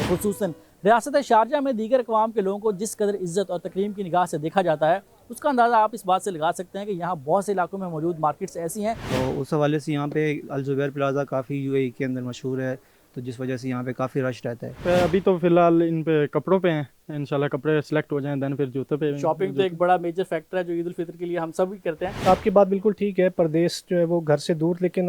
खुसूसन रियासत शारजा में दीगर अक़वाम के लोगों को जिस कदर इज़्ज़त और तकरीम की निगाह से देखा जाता है, उसका अंदाज़ा आप इस बात से लगा सकते हैं कि यहाँ बहुत से इलाकों में मौजूद मार्केट्स ऐसी हैं। तो उस हवाले से यहाँ पे अल ज़ुबैर प्लाज़ा काफ़ी यूएई के अंदर मशहूर है, तो जिस वजह से यहाँ पे काफ़ी रश रहता है। अभी तो फ़िलहाल इन पे कपड़ों पे हैं, इंशाल्लाह कपड़े सेलेक्ट हो जाएं देन फिर जूते पे। शॉपिंग तो एक बड़ा मेजर फैक्टर है जो ईद उल फितर के लिए हम सब भी करते हैं। आपकी बात बिल्कुल ठीक है, प्रदेश जो है वो घर से दूर, लेकिन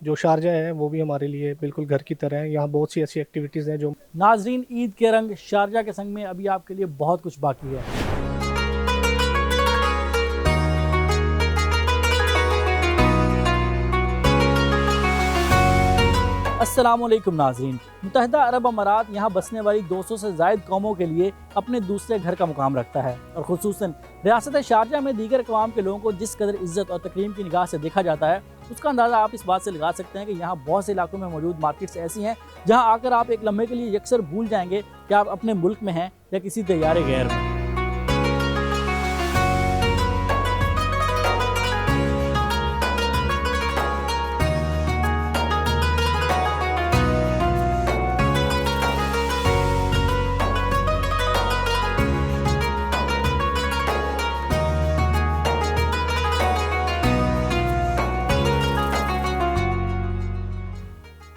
जो शारजा है वो भी हमारे लिए बिल्कुल घर की तरह है। यहाँ बहुत सी ऐसी एक्टिविटीज़ हैं जो नाजरीन, ईद के रंग शारजा के संग में अभी आपके लिए बहुत कुछ बाकी है। अस्सलामुअलैकुम नाजरीन, मुत्तहिदा अरब अमारात यहाँ बसने वाली 200 से ज़ायद कौमों के लिए अपने दूसरे घर का मुकाम रखता है और खुसूसन रियासत शारजा में दीगर अक़वाम के लोगों को जिस कदर इज़्ज़त और तकरीम की निगाह से देखा जाता है, उसका अंदाज़ा आप इस बात से लगा सकते हैं कि यहाँ बहुत से इलाकों में मौजूद मार्केट्स ऐसी हैं जहाँ आकर आप एक लम्हे के लिए यकसर भूल जाएंगे कि आप अपने मुल्क में हैं या किसी तैयारे गैर में।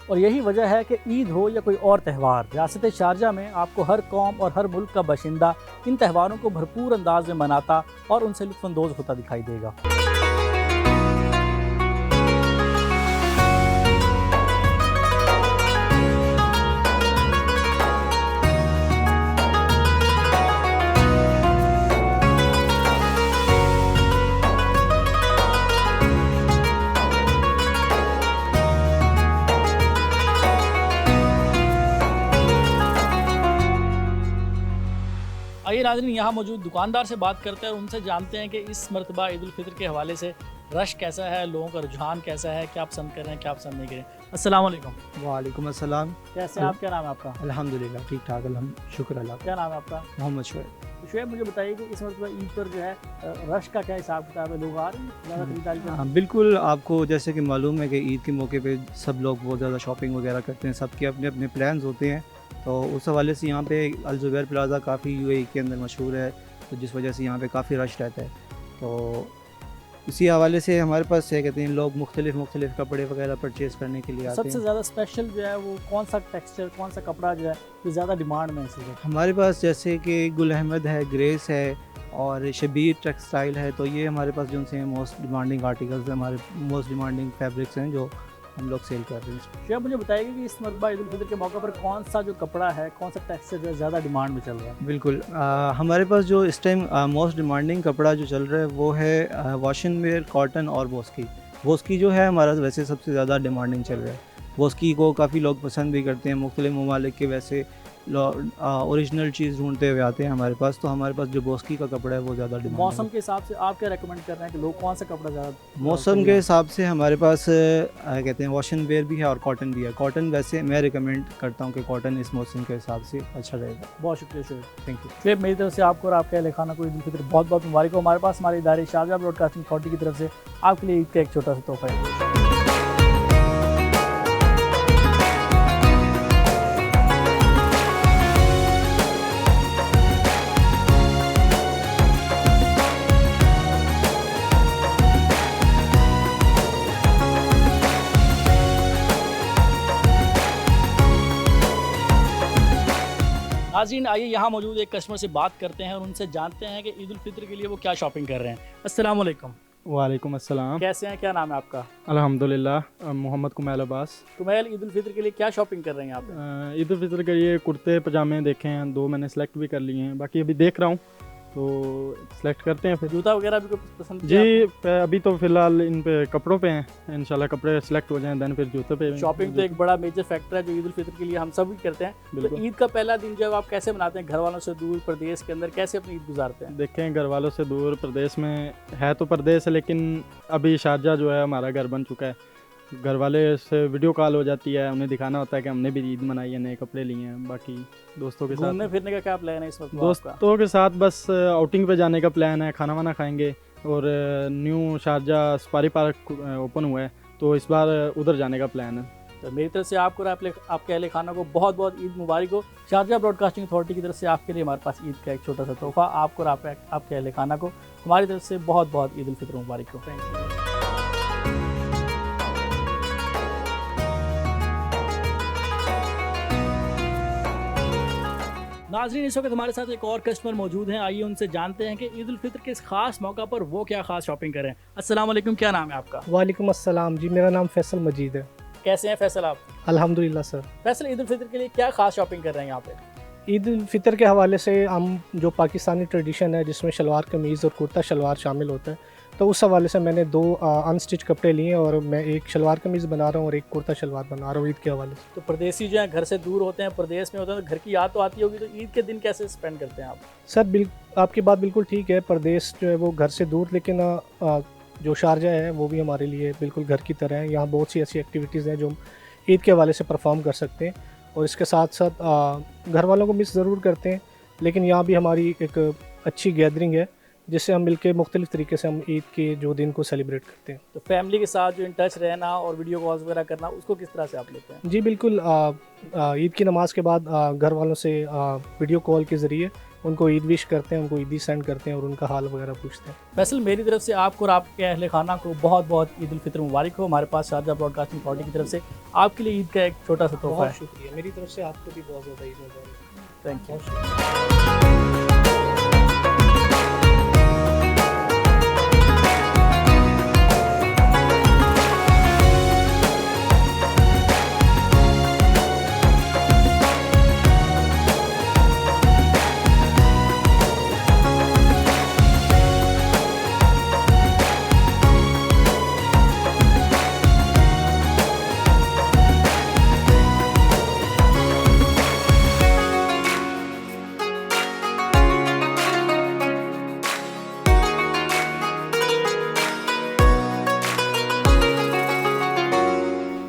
और यही वजह है कि ईद हो या कोई और त्यौहार, रियासत शारजा में आपको हर कौम और हर मुल्क का बाशिंदा इन त्योहारों को भरपूर अंदाज में मनाता और उनसे लुत्फ़अंदोज़ होता दिखाई देगा। आइए नाज़रीन, यहाँ मौजूद दुकानदार से बात करते हैं और उनसे जानते हैं कि इस मरतबा ईद उल फितर के हवाले से रश कैसा है, लोगों का रुझान कैसा है, क्या पसंद कर रहे हैं, क्या पसंद नहीं कर रहे हैं। अस्सलाम वालेकुम। वालेकुम अस्सलाम। कैसे आप, क्या नाम है आपका? अल्हम्दुलिल्लाह ठीक ठाक, शुक्र अल्लाह। क्या नाम है आपका? मोहम्मद शुएब। तो शुएब, मुझे बताइए कि इस मरतबा ईद पर जो है रश का क्या हिसाब किताब है, लोग आ रहे हैं ज़्यादा खरीदारी करने? हाँ बिल्कुल, आपको जैसे कि मालूम है कि ईद के मौके पे सब लोग बहुत ज़्यादा शॉपिंग वगैरह करते हैं, सबके अपने अपने प्लान्स होते हैं, तो उस हवाले से यहाँ पे अल ज़ुबैर प्लाज़ा काफ़ी यूएई के अंदर मशहूर है, तो जिस वजह से यहाँ पे काफ़ी रश रहता है। तो इसी हवाले से हमारे पास क्या कहते हैं, लोग मुख्तलिफ कपड़े वगैरह परचेज़ करने के लिए आते हैं। सबसे ज़्यादा स्पेशल जो है वो कौन सा टेक्सचर, कौन सा कपड़ा जो है जो ज़्यादा डिमांड में है? हमारे पास जैसे कि गुल अहमद है, ग्रेस है और शबीर टेक्सटाइल है, तो ये हमारे पास जो से मोस्ट डिमांडिंग आर्टिकल्स हैं, हमारे मोस्ट डिमांडिंग फैब्रिक्स हैं जो हम लोग सेल कर रहे हैं। शुएब, मुझे बताइएगा कि इस मरतबा ईद उल फितर के मौके पर कौन सा जो कपड़ा है, कौन सा टेक्सचर जो है ज़्यादा डिमांड में चल रहा है? बिल्कुल, हमारे पास जो इस टाइम मोस्ट डिमांडिंग कपड़ा जो चल रहा है वो है वॉशन वेयर, कॉटन और बोस्की जो है हमारा वैसे सबसे ज़्यादा डिमांडिंग चल रहा है। बोस्की को काफ़ी लोग पसंद भी करते हैं, मुख्तलिफ ममालिक के वैसे ओरिजिनल चीज़ ढूंढते हुए आते हैं हमारे पास, तो हमारे पास जो बोस्की का कपड़ा है वो ज़्यादा डिमांड। मौसम के हिसाब से आप क्या रेकमेंड कर रहे हैं कि लोग कौन सा कपड़ा ज़्यादा? मौसम के हिसाब से हमारे पास कहते हैं वॉशन वेयर भी है और कॉटन भी है। कॉटन वैसे मैं रिकमेंड करता हूँ कि कॉटन इस मौसम के हिसाब से अच्छा रहेगा। बहुत शुक्रिया शुएब। थैंक यू शुएब, मेरी तरफ से आपको और आपके अहल खाना को ईद उल फितर बहुत बहुत मुबारक हो। हमारे पास हमारे इदारे शारजा ब्रॉडकास्टिंग अथॉरिटी की तरफ से आपके लिए ईद का एक छोटा सा तोहफा है। नाज़रीन, आइए यहाँ मौजूद एक कस्टमर से बात करते हैं और उनसे जानते हैं कि ईद उल फितर के लिए वो क्या शॉपिंग कर रहे हैं। अस्सलाम वालेकुम। वालेकुम अस्सलाम। कैसे हैं, क्या नाम है आपका? अल्हम्दुलिल्लाह, मोहम्मद कुमैल अब्बास। कुमैल, ईद उल फितर के लिए क्या शॉपिंग कर रहे हैं आप? ईद उल फितर के लिए कुर्ते पजामे देखे हैं, 2 मैंने सेलेक्ट भी कर लिए हैं, बाकी अभी देख रहा हूँ तो सेलेक्ट करते हैं फिर। जूता वगैरह भी कोई पसंद? जी, अभी तो फ़िलहाल इन पे कपड़ों पे हैं, इंशाल्लाह कपड़े सेलेक्ट हो जाएं देन फिर जूते पे। शॉपिंग तो एक बड़ा मेजर फैक्टर है जो ईद उल फितर के लिए हम सब भी करते हैं। तो ईद का पहला दिन जो है आप कैसे मनाते हैं? घर वालों से दूर प्रदेश के अंदर कैसे अपनी ईद गुजारते हैं? देखें, घर वालों से दूर प्रदेश में है तो प्रदेश है, लेकिन अभी शारजा जो है हमारा घर बन चुका है। घर वाले से वीडियो कॉल हो जाती है, उन्हें दिखाना होता है कि हमने भी ईद मनाई है, नए कपड़े लिए हैं। बाकी दोस्तों के साथ घूमने फिरने का क्या प्लान है इस वक्त? दोस्तों के साथ बस आउटिंग पे जाने का प्लान है, खाना वाना खाएंगे और new Sharjah safari park open हुआ है तो इस बार उधर जाने का प्लान है। तो मेरी तरफ से आपको और आपके अहले खाना को बहुत बहुत ईद मुबारक हो। शारजा ब्रॉडकास्टिंग अथॉरिटी की तरफ से आपके लिए हमारे पास ईद का एक छोटा सा तोहफा, आपको और आपके अहले खाना को हमारी तरफ से बहुत बहुत ईद उल फितर मुबारक हो। Thank you. नाजरीन, इस वक्त हमारे साथ एक और कस्टमर मौजूद हैं, आइए उनसे जानते हैं कि ईद उल फितर के इस खास मौका पर वो क्या खास शॉपिंग करें। अस्सलाम वालेकुम, क्या नाम है आपका? वालेकुम अस्सलाम जी, मेरा नाम फैसल मजीद है। कैसे हैं फैसल आप? अल्हम्दुलिल्लाह सर। फैसल, ईद उल फितर के लिए क्या खास शॉपिंग कर रहे हैं यहाँ पे? ईद उल फितर के हवाले से हम जो पाकिस्तानी ट्रेडिशन है जिसमें शलवार कमीज़ और कुर्ता शलवार शामिल होता है, तो उस हवाले से मैंने 2 अनस्टिच कपड़े लिए और मैं एक शलवार कमीज़ बना रहा हूँ और एक कुर्ता शलवार बना रहा हूँ ईद के हवाले से। तो परदेसी जो हैं घर से दूर होते हैं, प्रदेश में होते हैं, तो घर की याद तो आती होगी, तो ईद के दिन कैसे स्पेंड करते हैं आप? सर आपकी बात बिल्कुल ठीक है, प्रदेश जो है वो घर से दूर, लेकिन जो शारजा है वो भी हमारे लिए बिल्कुल घर की तरह है। यहाँ बहुत सी ऐसी एक्टिविटीज़ हैं जो हम ईद के हवाले से परफॉर्म कर सकते हैं और इसके साथ साथ घर वालों को मिस ज़रूर करते हैं, लेकिन यहाँ भी हमारी एक अच्छी गैदरिंग है जिससे हम मिलके मुख्तलिफ़ तरीके से हम ईद के जो दिन को सेलिब्रेट करते हैं। तो फैमिली के साथ जो इन टच रहना और वीडियो कॉल्स वगैरह करना, उसको किस तरह से आप लेते हैं? जी बिल्कुल, ईद की नमाज के बाद घर वालों से वीडियो कॉल के ज़रिए उनको ईद विश करते हैं, उनको ईदी सेंड करते हैं और उनका हाल वगैरह पूछते हैं। फैसल, मेरी तरफ से आपको और आपके अहले खाना को बहुत बहुत ईद उल फितर मुबारक हो। हमारे पास शारजा ब्रॉडकास्टिंग अथॉरिटी की तरफ से आपके लिए ईद का एक छोटा सा तोहफा है। शुक्रिया, मेरी तरफ से आपको भी बहुत ज़्यादा ईद मुबारक। Thank you.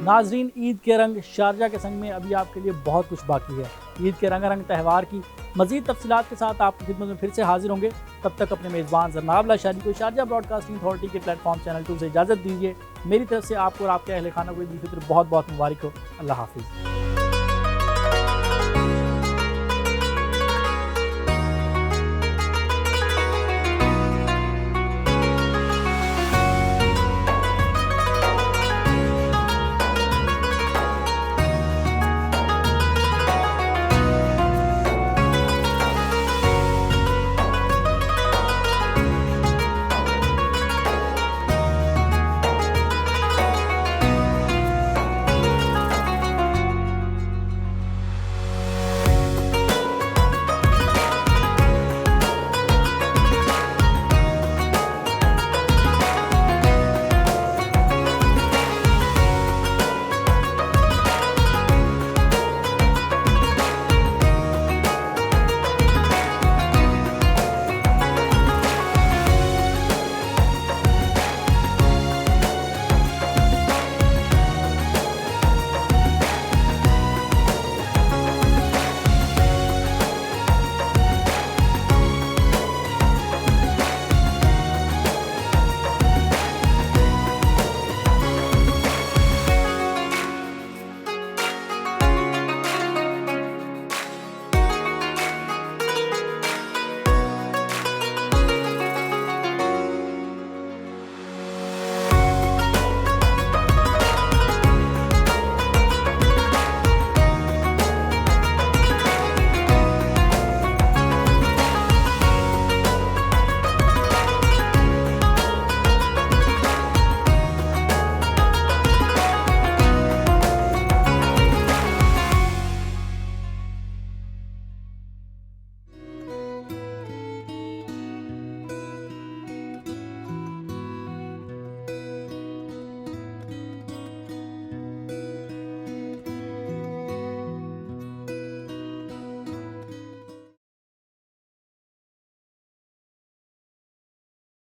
नाजरीन, ईद के रंग शारजा के संग में अभी आपके लिए बहुत कुछ बाकी है। ईद के रंगारंग त्यौहार की मज़ीद तफसीलात के साथ आपकी खिदमत में फिर से हाजिर होंगे। तब तक अपने मेज़बान जरनाब लाशारी को शारजा ब्रॉडकास्टिंग अथॉरिटी के प्लेटफॉर्म चैनल 2 से इजाज़त दीजिए। मेरी तरफ से आपको और आपके अहले खाना को ईद उल फितर बहुत बहुत मुबारक हो। अल्लाह हाफिज़।